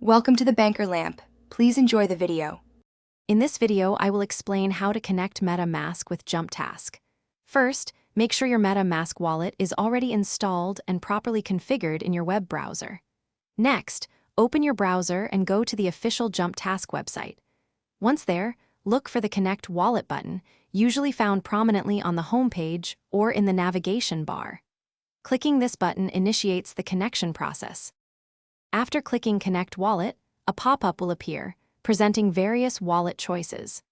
Welcome to the Banker Lamp. Please enjoy the video. In this video, I will explain how to connect MetaMask with JumpTask. First, make sure your MetaMask wallet is already installed and properly configured in your web browser. Next, open your browser and go to the official JumpTask website. Once there, look for the Connect Wallet button, usually found prominently on the homepage or in the navigation bar. Clicking this button initiates the connection process. After clicking Connect Wallet, a pop-up will appear, presenting various wallet choices.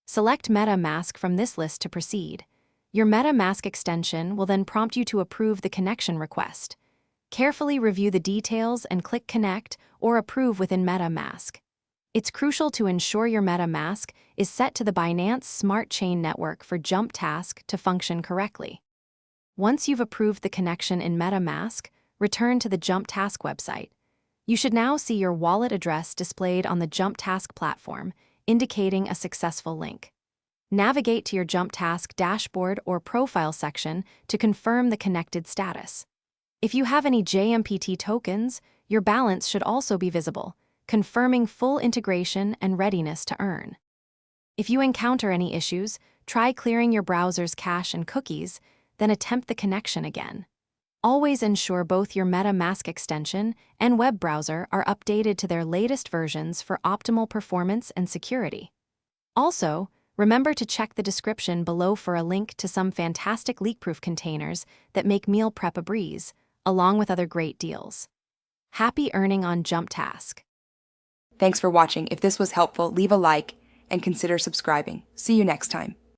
Select MetaMask from this list to proceed. Your MetaMask extension will then prompt you to approve the connection request. Carefully review the details and click Connect or Approve within MetaMask. It's crucial to ensure your MetaMask is set to the Binance Smart Chain network for JumpTask to function correctly. Once you've approved the connection in MetaMask, return to the JumpTask website. You should now see your wallet address displayed on the JumpTask platform, indicating a successful link. Navigate to your JumpTask dashboard or profile section to confirm the connected status. If you have any JMPT tokens, your balance should also be visible, confirming full integration and readiness to earn. If you encounter any issues, try clearing your browser's cache and cookies, then attempt the connection again. Always ensure both your MetaMask extension and web browser are updated to their latest versions for optimal performance and security. Also, remember to check the description below for a link to some fantastic leak-proof containers that make meal prep a breeze, along with other great deals. Happy earning on JumpTask. Thanks for watching. If this was helpful, leave a like and consider subscribing. See you next time.